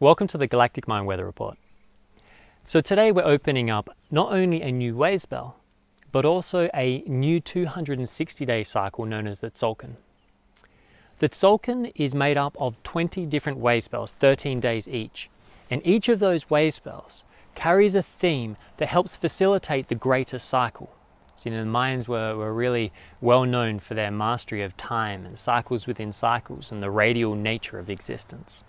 Welcome to the Galactic Mind Weather Report. So today we're opening up not only a new Wavespell, but also a new 260-day cycle known as the Tzolk'in. The Tzolk'in is made up of 20 different Wavespells, 13 days each, and each of those Wavespells carries a theme that helps facilitate the greater cycle. So, the Mayans were really well known for their mastery of time and cycles within cycles and the radial nature of existence.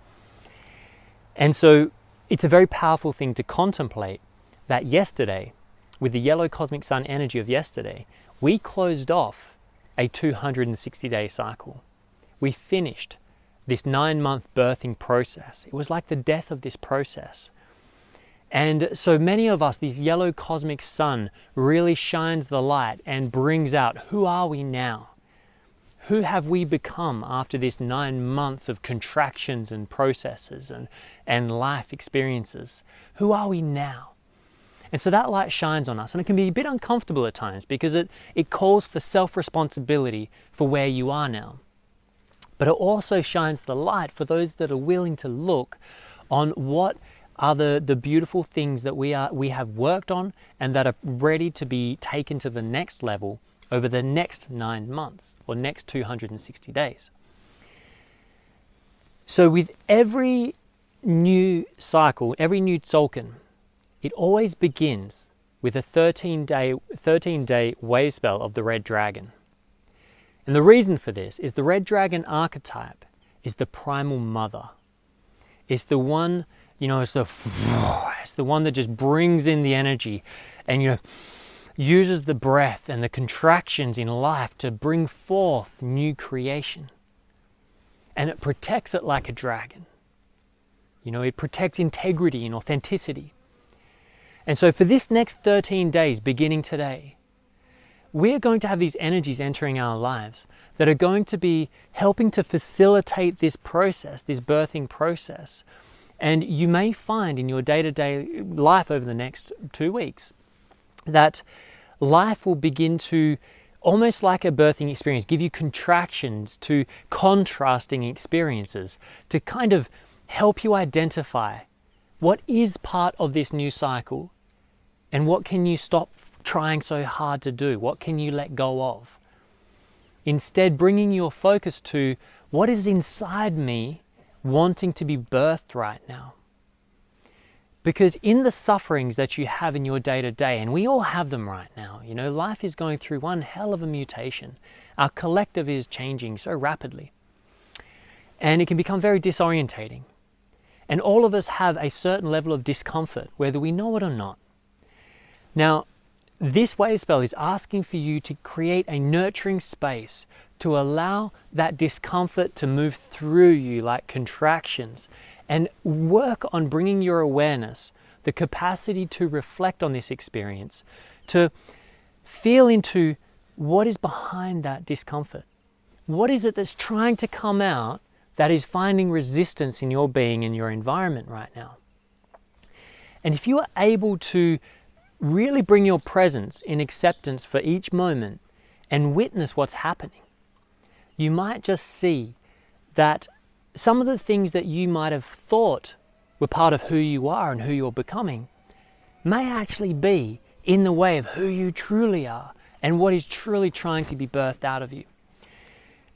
And so it's a very powerful thing to contemplate that yesterday, with the yellow cosmic sun energy of yesterday, we closed off a 260-day cycle. We finished this 9-month birthing process. It was like the death of this process. And so many of us, this yellow cosmic sun really shines the light and brings out, who are we now? Who have we become after this 9 months of contractions and processes and life experiences? Who are we now? And so that light shines on us, and it can be a bit uncomfortable at times because it calls for self-responsibility for where you are now. But it also shines the light for those that are willing to look on what are the beautiful things that we have worked on and that are ready to be taken to the next level over the next 9 months or next 260 days. So with every new cycle, every new Tzolk'in, it always begins with a 13-day Wavespell of the Red Dragon. And the reason for this is the Red Dragon archetype is the primal mother. It's the one, it's the one that just brings in the energy and, uses the breath and the contractions in life to bring forth new creation. And it protects it like a dragon. It protects integrity and authenticity. And so for this next 13 days, beginning today, we're going to have these energies entering our lives that are going to be helping to facilitate this process, this birthing process. And you may find in your day-to-day life over the next 2 weeks that life will begin to, almost like a birthing experience, give you contractions to contrasting experiences to kind of help you identify what is part of this new cycle and what can you stop trying so hard to do, what can you let go of. Instead, bringing your focus to what is inside me wanting to be birthed right now. Because in the sufferings that you have in your day-to-day, and we all have them right now, life is going through one hell of a mutation. Our collective is changing so rapidly. And it can become very disorientating. And all of us have a certain level of discomfort, whether we know it or not. Now, this Wavespell is asking for you to create a nurturing space to allow that discomfort to move through you like contractions, and work on bringing your awareness, the capacity to reflect on this experience, to feel into what is behind that discomfort. What is it that's trying to come out that is finding resistance in your being and your environment right now? And if you are able to really bring your presence in acceptance for each moment and witness what's happening, you might just see that some of the things that you might have thought were part of who you are and who you're becoming may actually be in the way of who you truly are and what is truly trying to be birthed out of you.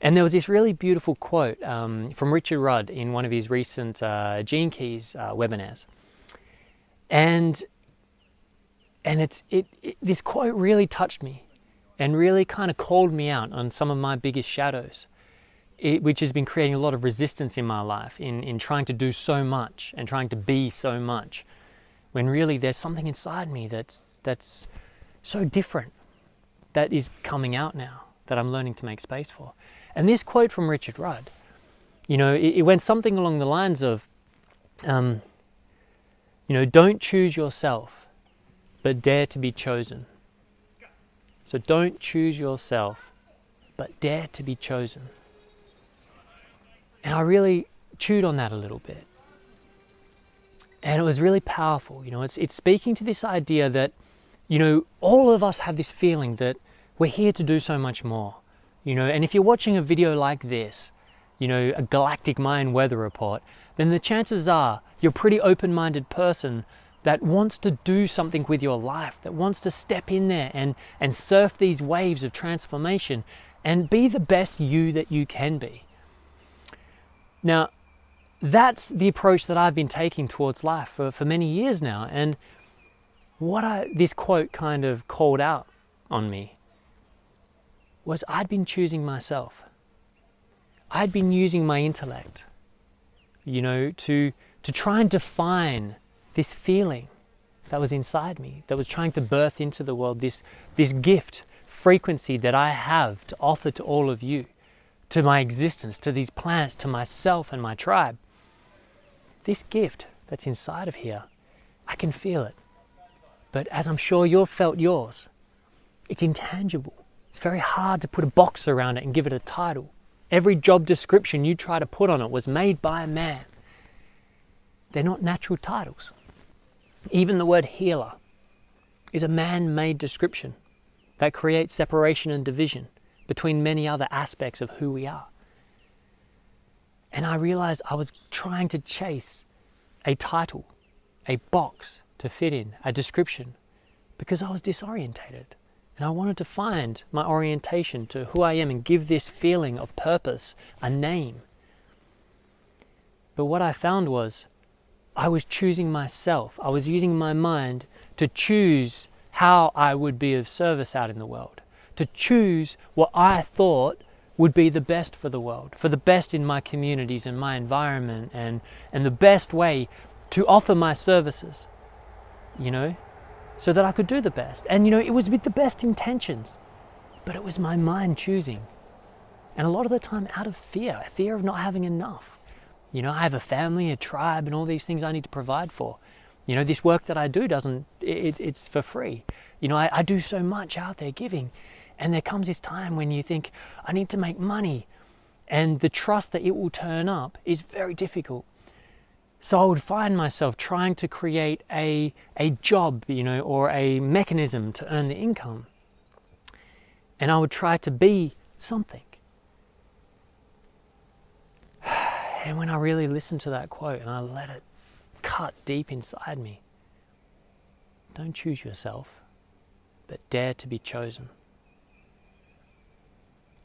And there was this really beautiful quote from Richard Rudd in one of his recent Gene Keys webinars. And this quote really touched me and really kind of called me out on some of my biggest shadows, which has been creating a lot of resistance in my life in trying to do so much and trying to be so much, when really there's something inside me that's so different that is coming out now, that I'm learning to make space for. And this quote from Richard Rudd, it went something along the lines of, don't choose yourself, but dare to be chosen. So don't choose yourself, but dare to be chosen. And I really chewed on that a little bit. And it was really powerful. It's speaking to this idea that, all of us have this feeling that we're here to do so much more. And if you're watching a video like this, a Galactic Mind Weather Report, then the chances are you're a pretty open-minded person that wants to do something with your life, that wants to step in there and surf these waves of transformation and be the best you that you can be. Now, that's the approach that I've been taking towards life for many years now. And what this quote kind of called out on me was I'd been choosing myself. I'd been using my intellect, to try and define this feeling that was inside me, that was trying to birth into the world this gift, frequency that I have to offer to all of you, to my existence, to these planets, to myself and my tribe. This gift that's inside of here, I can feel it. But as I'm sure you've felt yours, it's intangible. It's very hard to put a box around it and give it a title. Every job description you try to put on it was made by a man. They're not natural titles. Even the word healer is a man-made description that creates separation and division between many other aspects of who we are. And I realized I was trying to chase a title, a box to fit in, a description, because I was disorientated. And I wanted to find my orientation to who I am and give this feeling of purpose a name. But what I found was I was choosing myself. I was using my mind to choose how I would be of service out in the world, to choose what I thought would be the best for the world, for the best in my communities and my environment, and the best way to offer my services, so that I could do the best. And it was with the best intentions, but it was my mind choosing. And a lot of the time out of fear of not having enough. I have a family, a tribe, and all these things I need to provide for. This work that I do it's for free. I do so much out there giving. And there comes this time when you think, I need to make money. And the trust that it will turn up is very difficult. So I would find myself trying to create a job, or a mechanism to earn the income. And I would try to be something. And when I really listened to that quote and I let it cut deep inside me, don't choose yourself, but dare to be chosen.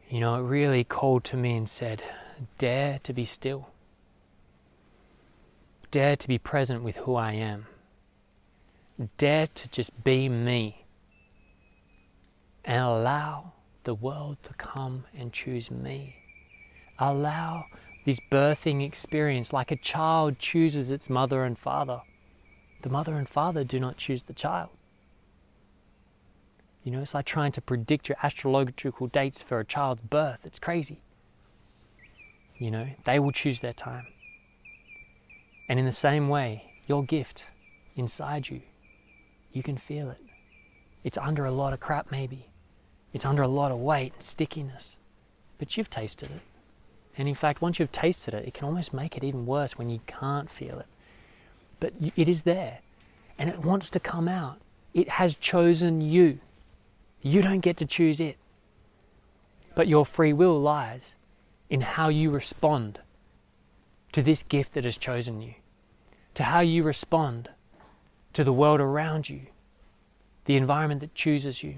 It really called to me and said, dare to be still. Dare to be present with who I am. Dare to just be me. And allow the world to come and choose me. Allow this birthing experience like a child chooses its mother and father. The mother and father do not choose the child. It's like trying to predict your astrological dates for a child's birth. It's crazy. They will choose their time. And in the same way, your gift inside you, you can feel it. It's under a lot of crap maybe. It's under a lot of weight and stickiness. But you've tasted it. And in fact, once you've tasted it, it can almost make it even worse when you can't feel it. But it is there. And it wants to come out. It has chosen you. You don't get to choose it. But your free will lies in how you respond to this gift that has chosen you, to how you respond to the world around you, the environment that chooses you.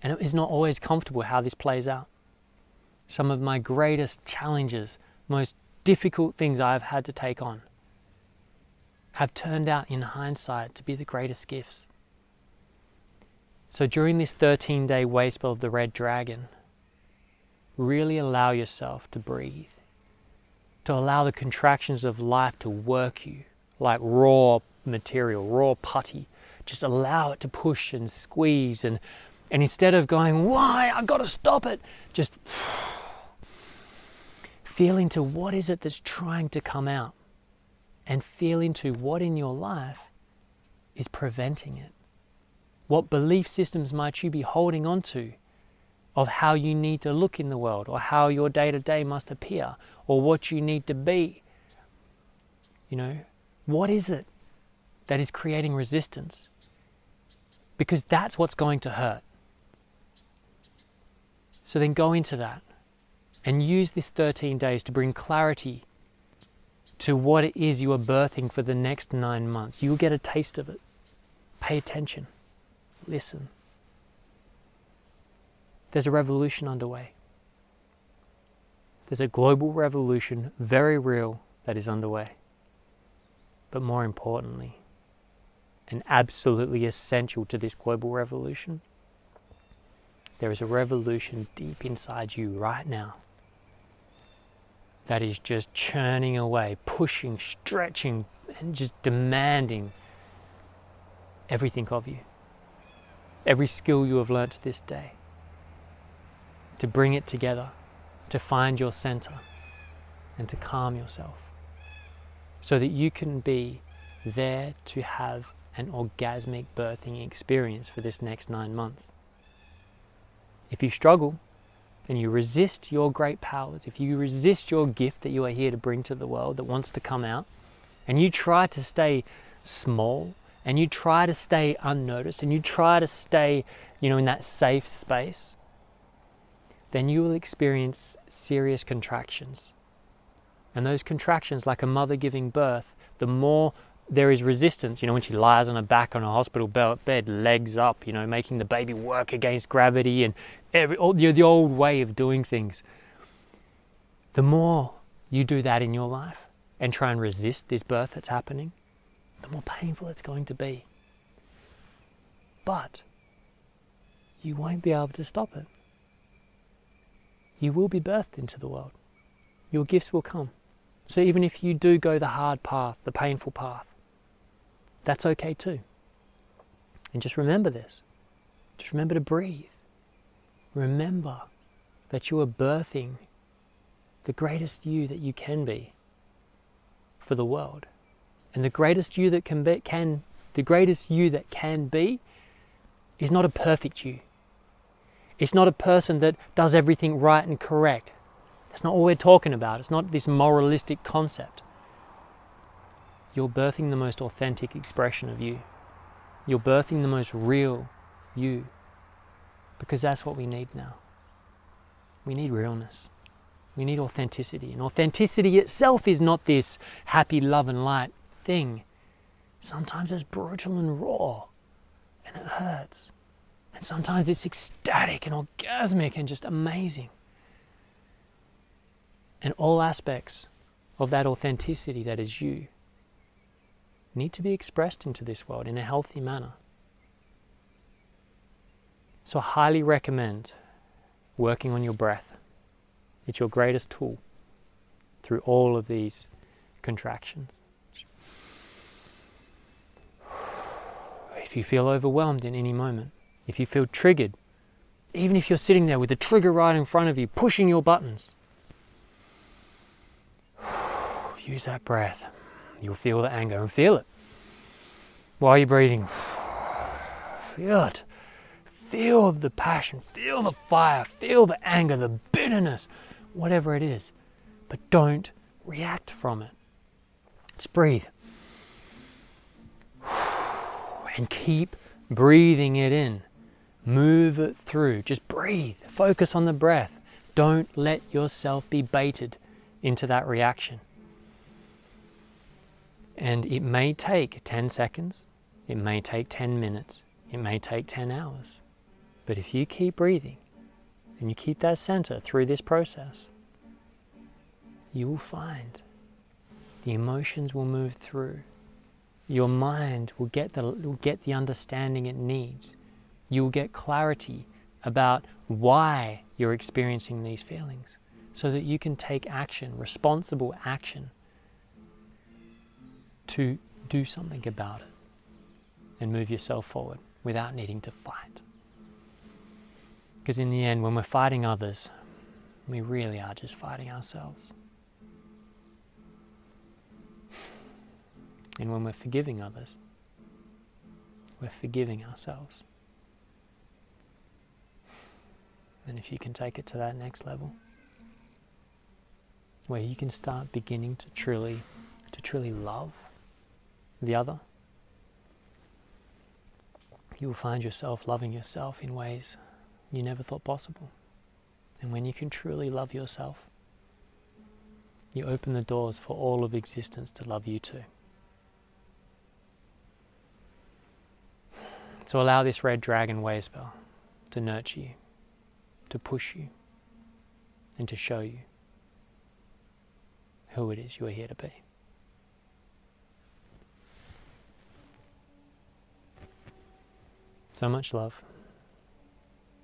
And it is not always comfortable how this plays out. Some of my greatest challenges, most difficult things I've had to take on, have turned out in hindsight to be the greatest gifts. So during this 13-day Wavespell of the Red Dragon, really allow yourself to breathe, to allow the contractions of life to work you like raw material, raw putty. Just allow it to push and squeeze, and instead of going, why, I've got to stop it, just feel into what is it that's trying to come out, and feel into what in your life is preventing it. What belief systems might you be holding on to of how you need to look in the world, or how your day-to-day must appear, or what you need to be? What is it that is creating resistance? Because that's what's going to hurt. So then go into that and use this 13 days to bring clarity to what it is you are birthing for the next 9 months. You'll get a taste of it. Pay attention. Listen. There's a revolution underway. There's a global revolution, very real, that is underway. But more importantly, and absolutely essential to this global revolution, there is a revolution deep inside you right now that is just churning away, pushing, stretching, and just demanding everything of you. Every skill you have learnt to this day. To bring it together, to find your center, and to calm yourself. So that you can be there to have an orgasmic birthing experience for this next 9 months. If you struggle, and you resist your great powers, if you resist your gift that you are here to bring to the world that wants to come out, and you try to stay small, and you try to stay unnoticed, and you try to stay, in that safe space, then you will experience serious contractions. And those contractions, like a mother giving birth, the more there is resistance, when she lies on her back on a hospital bed, legs up, making the baby work against gravity and the old way of doing things. The more you do that in your life and try and resist this birth that's happening, the more painful it's going to be. But you won't be able to stop it. You will be birthed into the world. Your gifts will come. So even if you do go the hard path, the painful path, that's okay too. And just remember this. Just remember to breathe. Remember that you are birthing the greatest you that you can be for the world. And the greatest you that can be is not a perfect you. It's not a person that does everything right and correct. That's not what we're talking about. It's not this moralistic concept. You're birthing the most authentic expression of you. You're birthing the most real you. Because that's what we need now. We need realness. We need authenticity. And authenticity itself is not this happy, love and light thing. Sometimes it's brutal and raw. And it hurts. And sometimes it's ecstatic and orgasmic and just amazing. And all aspects of that authenticity that is you need to be expressed into this world in a healthy manner. So I highly recommend working on your breath. It's your greatest tool through all of these contractions. If you feel overwhelmed in any moment, if you feel triggered, even if you're sitting there with the trigger right in front of you, pushing your buttons, use that breath. You'll feel the anger and feel it. While you're breathing, feel it. Feel the passion, feel the fire, feel the anger, the bitterness, whatever it is. But don't react from it. Just breathe. And keep breathing it in. Move it through. Just breathe. Focus on the breath. Don't let yourself be baited into that reaction. And it may take 10 seconds, it may take 10 minutes, it may take 10 hours. But if you keep breathing and you keep that center through this process, you will find the emotions will move through. Your mind will get the understanding it needs. You will get clarity about why you're experiencing these feelings so that you can take action, responsible action, to do something about it and move yourself forward without needing to fight. Because in the end, when we're fighting others, we really are just fighting ourselves. And when we're forgiving others, we're forgiving ourselves. And if you can take it to that next level, where you can start beginning to truly love the other, you will find yourself loving yourself in ways you never thought possible. And when you can truly love yourself, You open the doors for all of existence to love you too. So allow this red dragon Wavespell to nurture you, to push you, and to show you who it is you are here to be. So much love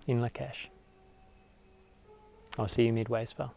in Lakesh. I'll see you mid-Wavespell.